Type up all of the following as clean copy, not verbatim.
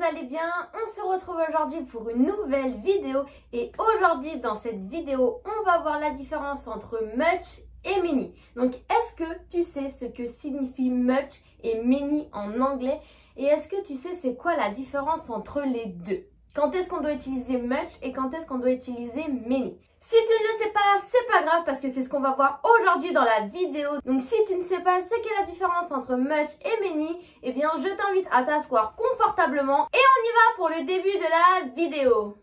allez bien? On se retrouve aujourd'hui pour une nouvelle vidéo et aujourd'hui dans cette vidéo on va voir la différence entre much et mini. Donc est-ce que tu sais ce que signifie much et mini en anglais et est-ce que tu sais c'est quoi la différence entre les deux? Quand est-ce qu'on doit utiliser much et quand est-ce qu'on doit utiliser mini? Si tu ne le sais pas, c'est pas grave parce que c'est ce qu'on va voir aujourd'hui dans la vidéo. Donc si tu ne sais pas c'est quelle est la différence entre much et mini, eh bien je t'invite à t'asseoir confortablement et on y va pour le début de la vidéo.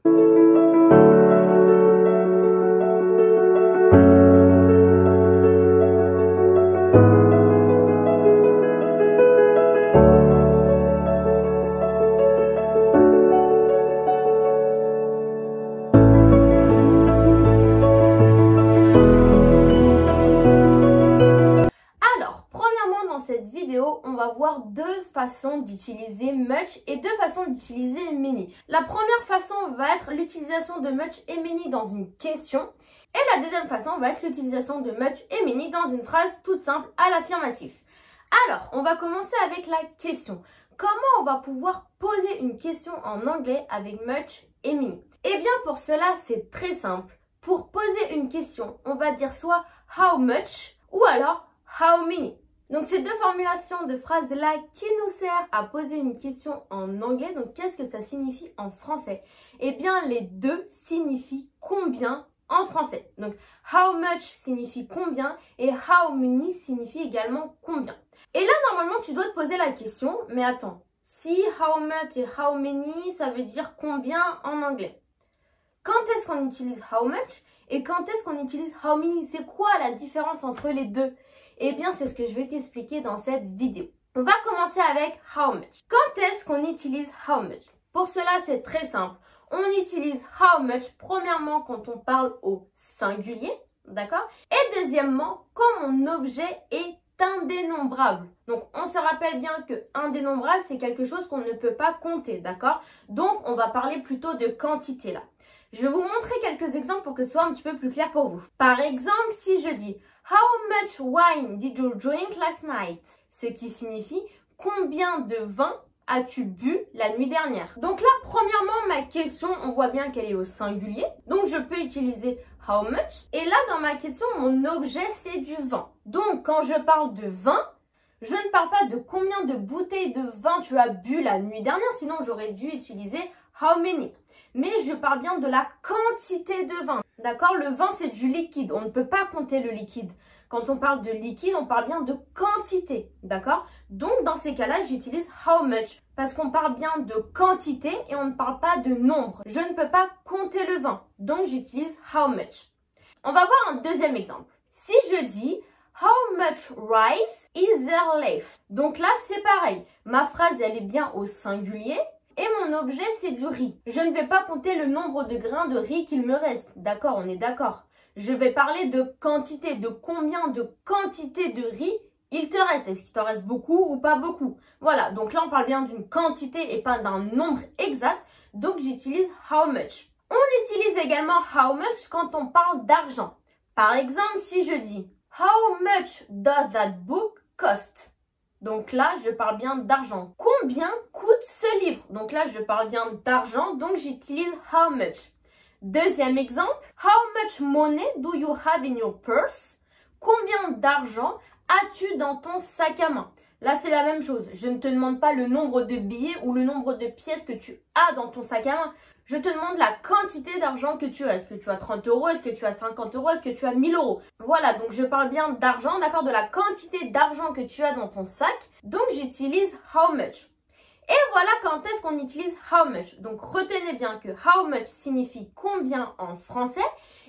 On va voir deux façons d'utiliser much et deux façons d'utiliser mini. La première façon va être l'utilisation de much et mini dans une question et la deuxième façon va être l'utilisation de much et mini dans une phrase toute simple à l'affirmatif. Alors, on va commencer avec la question. Comment on va pouvoir poser une question en anglais avec much et mini? Eh bien, pour cela, c'est très simple. Pour poser une question, on va dire soit how much ou alors how many. Donc, ces deux formulations de phrases-là qui nous servent à poser une question en anglais. Donc, qu'est-ce que ça signifie en français? Eh bien, les deux signifient combien en français. Donc, how much signifie combien et how many signifie également combien. Et là, normalement, tu dois te poser la question, mais attends, si how much et how many, ça veut dire combien en anglais? Quand est-ce qu'on utilise how much et quand est-ce qu'on utilise how many? C'est quoi la différence entre les deux? Eh bien, c'est ce que je vais t'expliquer dans cette vidéo. On va commencer avec how much. Quand est-ce qu'on utilise how much? Pour cela, c'est très simple. On utilise how much premièrement quand on parle au singulier, d'accord? Et deuxièmement, quand mon objet est indénombrable. Donc, on se rappelle bien que indénombrable, c'est quelque chose qu'on ne peut pas compter, d'accord? Donc, on va parler plutôt de quantité là. Je vais vous montrer quelques exemples pour que ce soit un petit peu plus clair pour vous. Par exemple, si je dis how much wine did you drink last night? Ce qui signifie combien de vin as-tu bu la nuit dernière? Donc là, premièrement, ma question, on voit bien qu'elle est au singulier. Donc je peux utiliser how much. Et là, dans ma question, mon objet, c'est du vin. Donc quand je parle de vin, je ne parle pas de combien de bouteilles de vin tu as bu la nuit dernière. Sinon, j'aurais dû utiliser how many. Mais je parle bien de la quantité de vin. D'accord? Le vin, c'est du liquide. On ne peut pas compter le liquide. Quand on parle de liquide, on parle bien de quantité. D'accord? Donc, dans ces cas-là, j'utilise how much. Parce qu'on parle bien de quantité et on ne parle pas de nombre. Je ne peux pas compter le vin. Donc, j'utilise how much. On va voir un deuxième exemple. Si je dis how much rice is there left? Donc là, c'est pareil. Ma phrase, elle est bien au singulier. Et mon objet, c'est du riz. Je ne vais pas compter le nombre de grains de riz qu'il me reste. D'accord, on est d'accord. Je vais parler de quantité, de combien de quantité de riz il te reste. Est-ce qu'il t'en reste beaucoup ou pas beaucoup? Voilà, donc là, on parle bien d'une quantité et pas d'un nombre exact. Donc, j'utilise how much. On utilise également how much quand on parle d'argent. Par exemple, si je dis how much does that book cost? Donc là, je parle bien d'argent. Combien coûte ce livre? Donc là, je parle bien d'argent, donc j'utilise how much. Deuxième exemple, how much money do you have in your purse? Combien d'argent as-tu dans ton sac à main? Là, c'est la même chose. Je ne te demande pas le nombre de billets ou le nombre de pièces que tu as dans ton sac à main. Je te demande la quantité d'argent que tu as. Est-ce que tu as 30 euros? Est-ce que tu as 50 euros? Est-ce que tu as 1000 euros? Voilà, donc je parle bien d'argent, d'accord, de la quantité d'argent que tu as dans ton sac. Donc, j'utilise how much. Et voilà quand est-ce qu'on utilise how much. Donc, retenez bien que how much signifie combien en français.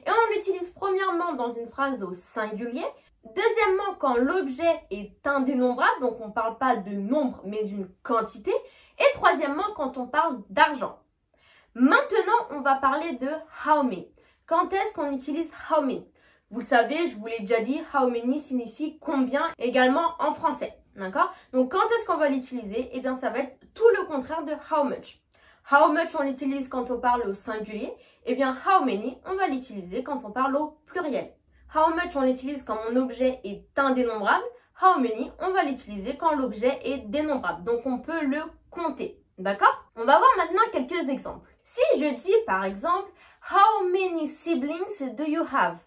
Et on l'utilise premièrement dans une phrase au singulier. Deuxièmement, quand l'objet est indénombrable, donc on ne parle pas de nombre, mais d'une quantité. Et troisièmement, quand on parle d'argent. Maintenant, on va parler de how many. Quand est-ce qu'on utilise how many? Vous le savez, je vous l'ai déjà dit, how many signifie combien également en français. D'accord? Donc, quand est-ce qu'on va l'utiliser? Eh bien, ça va être tout le contraire de how much. How much, on l'utilise quand on parle au singulier. Eh bien, how many, on va l'utiliser quand on parle au pluriel. How much, on l'utilise quand mon objet est indénombrable. How many, on va l'utiliser quand l'objet est dénombrable. Donc, on peut le compter. D'accord? On va voir maintenant quelques exemples. Si je dis par exemple, how many siblings do you have?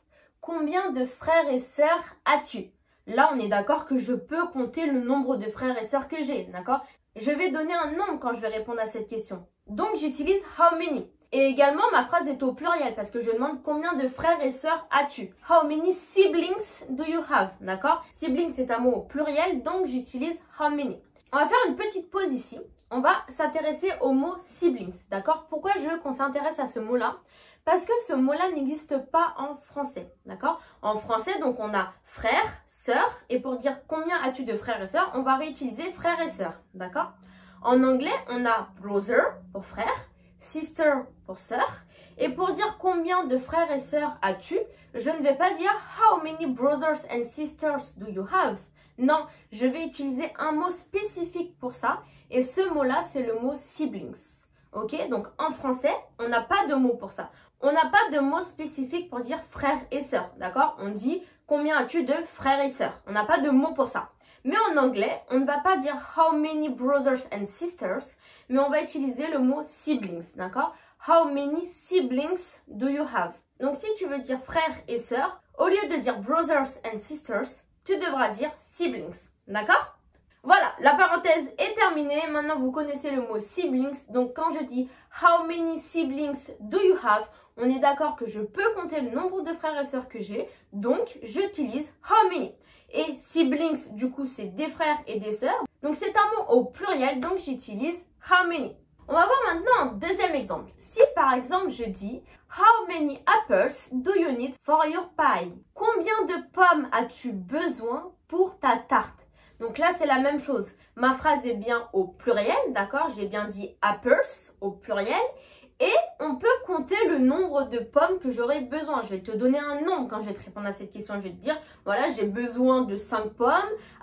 Combien de frères et sœurs as-tu? Là, on est d'accord que je peux compter le nombre de frères et sœurs que j'ai, d'accord? Je vais donner un nombre quand je vais répondre à cette question. Donc, j'utilise how many. Et également, ma phrase est au pluriel parce que je demande combien de frères et sœurs as-tu? How many siblings do you have? D'accord? Siblings, c'est un mot au pluriel, donc j'utilise how many. On va faire une petite pause ici. On va s'intéresser au mot siblings, d'accord? Pourquoi je veux qu'on s'intéresse à ce mot-là? Parce que ce mot-là n'existe pas en français, d'accord? En français, donc on a frère, sœur, et pour dire combien as-tu de frères et sœurs, on va réutiliser frère et sœur, d'accord? En anglais, on a brother pour frère, sister pour sœur, et pour dire combien de frères et sœurs as-tu, je ne vais pas dire how many brothers and sisters do you have? Non, je vais utiliser un mot spécifique pour ça, et ce mot-là, c'est le mot siblings. Ok, donc en français, on n'a pas de mot pour ça. On n'a pas de mot spécifique pour dire frère et sœur, d'accord? On dit combien as-tu de frères et sœurs? On n'a pas de mot pour ça. Mais en anglais, on ne va pas dire how many brothers and sisters, mais on va utiliser le mot siblings, d'accord? How many siblings do you have? Donc si tu veux dire frère et sœur, au lieu de dire brothers and sisters, tu devras dire siblings, d'accord? Voilà, la parenthèse est terminée. Maintenant, vous connaissez le mot siblings. Donc, quand je dis how many siblings do you have, on est d'accord que je peux compter le nombre de frères et sœurs que j'ai. Donc, j'utilise how many. Et siblings, du coup, c'est des frères et des sœurs. Donc, c'est un mot au pluriel. Donc, j'utilise how many. On va voir maintenant un deuxième exemple. Si, par exemple, je dis how many apples do you need for your pie? Combien de pommes as-tu besoin pour ta tarte? Donc là, c'est la même chose. Ma phrase est bien au pluriel, d'accord? J'ai bien dit apples au pluriel. Et on peut compter le nombre de pommes que j'aurai besoin. Je vais te donner un nombre quand je vais te répondre à cette question. Je vais te dire, voilà, j'ai besoin de 5 pommes.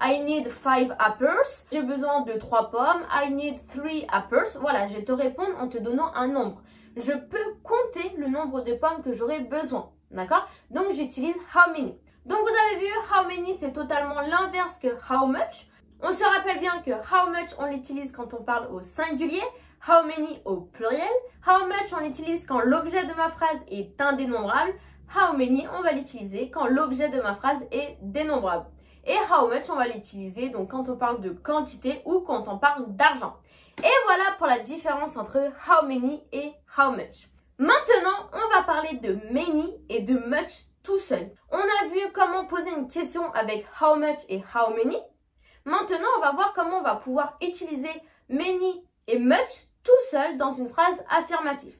I need 5 apples. J'ai besoin de 3 pommes. I need 3 apples. Voilà, je vais te répondre en te donnant un nombre. Je peux compter le nombre de pommes que j'aurai besoin, d'accord? Donc, j'utilise how many. Donc, vous avez vu, how many, c'est totalement l'inverse que how much. On se rappelle bien que how much, on l'utilise quand on parle au singulier, how many au pluriel. How much, on l'utilise quand l'objet de ma phrase est indénombrable. How many, on va l'utiliser quand l'objet de ma phrase est dénombrable. Et how much, on va l'utiliser donc quand on parle de quantité ou quand on parle d'argent. Et voilà pour la différence entre how many et how much. Maintenant, on va parler de many et de much tout seul. On a vu comment poser une question avec how much et how many. Maintenant, on va voir comment on va pouvoir utiliser many et much tout seul dans une phrase affirmative.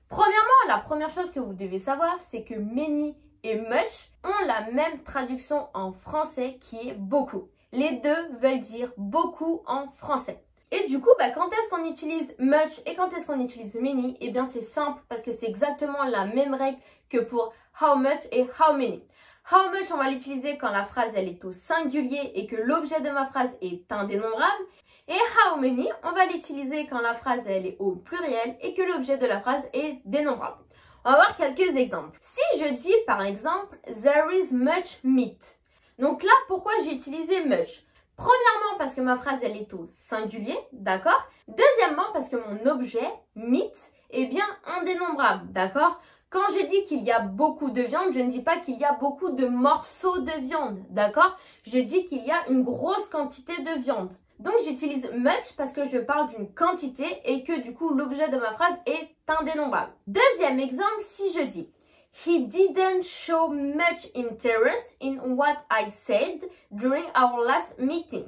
Premièrement, la première chose que vous devez savoir, c'est que many et much ont la même traduction en français qui est beaucoup. Les deux veulent dire beaucoup en français. Et du coup, quand est-ce qu'on utilise much et quand est-ce qu'on utilise many? Eh bien, c'est simple parce que c'est exactement la même règle que pour how much et how many. How much, on va l'utiliser quand la phrase elle est au singulier et que l'objet de ma phrase est indénombrable. Et how many, on va l'utiliser quand la phrase elle est au pluriel et que l'objet de la phrase est dénombrable. On va voir quelques exemples. Si je dis par exemple, there is much meat. Donc là, pourquoi j'ai utilisé much? Premièrement, parce que ma phrase, elle est au singulier, d'accord? Deuxièmement, parce que mon objet, meat, est bien indénombrable, d'accord? Quand je dis qu'il y a beaucoup de viande, je ne dis pas qu'il y a beaucoup de morceaux de viande, d'accord? Je dis qu'il y a une grosse quantité de viande. Donc, j'utilise much parce que je parle d'une quantité et que du coup, l'objet de ma phrase est indénombrable. Deuxième exemple, si je dis he didn't show much interest in what I said during our last meeting.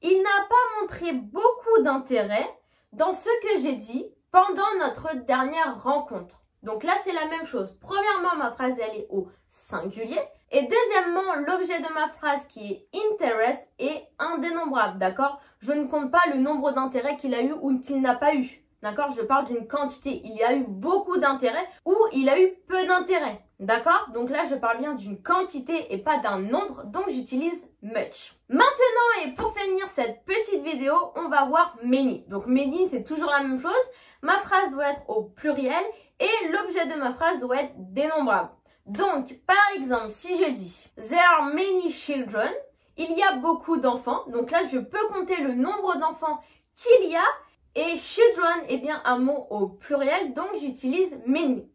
Il n'a pas montré beaucoup d'intérêt dans ce que j'ai dit pendant notre dernière rencontre. Donc là, c'est la même chose. Premièrement, ma phrase, elle est au singulier. Et deuxièmement, l'objet de ma phrase qui est interest est indénombrable, d'accord? Je ne compte pas le nombre d'intérêts qu'il a eu ou qu'il n'a pas eu. D'accord? Je parle d'une quantité. Il y a eu beaucoup d'intérêt ou il a eu peu d'intérêt. D'accord? Donc là, je parle bien d'une quantité et pas d'un nombre. Donc, j'utilise much. Maintenant, et pour finir cette petite vidéo, on va voir many. Donc, many, c'est toujours la même chose. Ma phrase doit être au pluriel et l'objet de ma phrase doit être dénombrable. Donc, par exemple, si je dis there are many children, il y a beaucoup d'enfants. Donc là, je peux compter le nombre d'enfants qu'il y a Et children est bien un mot au pluriel, donc j'utilise many.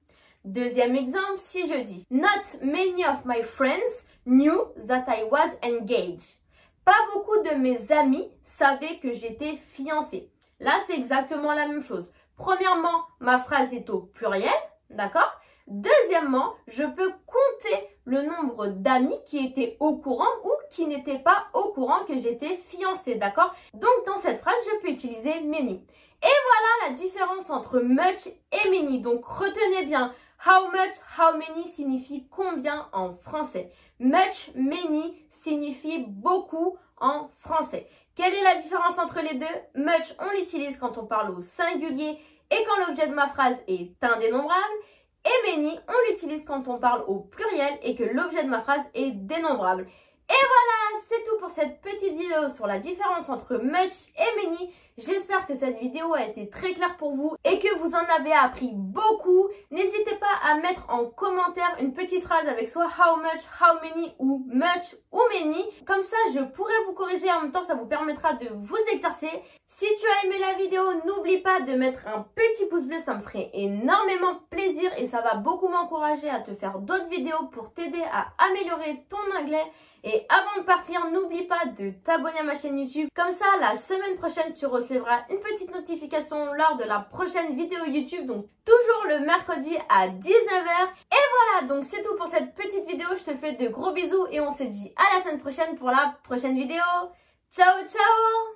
Deuxième exemple, si je dis Not many of my friends knew that I was engaged. Pas beaucoup de mes amis savaient que j'étais fiancée. Là, c'est exactement la même chose. Premièrement, ma phrase est au pluriel, d'accord? Deuxièmement, je peux compter le nombre d'amis qui étaient au courant ou qui n'étaient pas au courant que j'étais fiancée, d'accord? Donc, dans cette phrase, je peux utiliser many. Et voilà la différence entre much et many. Donc, retenez bien, how much, how many signifie combien en français. Much, many signifie beaucoup en français. Quelle est la différence entre les deux? Much, on l'utilise quand on parle au singulier et quand l'objet de ma phrase est indénombrable. Et many, on l'utilise quand on parle au pluriel et que l'objet de ma phrase est dénombrable. Et voilà, c'est tout pour cette petite vidéo sur la différence entre much et many. J'espère que cette vidéo a été très claire pour vous et que vous en avez appris beaucoup. N'hésitez pas à mettre en commentaire une petite phrase avec soit how much, how many ou much ou many. Comme ça, je pourrai vous corriger en même temps, ça vous permettra de vous exercer. Si tu as aimé la vidéo, n'oublie pas de mettre un petit pouce bleu, ça me ferait énormément plaisir et ça va beaucoup m'encourager à te faire d'autres vidéos pour t'aider à améliorer ton anglais. Et avant de partir, n'oublie pas de t'abonner à ma chaîne YouTube. Comme ça, la semaine prochaine, tu recevras une petite notification lors de la prochaine vidéo YouTube. Donc, toujours le mercredi à 19 h. Et voilà, donc c'est tout pour cette petite vidéo. Je te fais de gros bisous et on se dit à la semaine prochaine pour la prochaine vidéo. Ciao, ciao!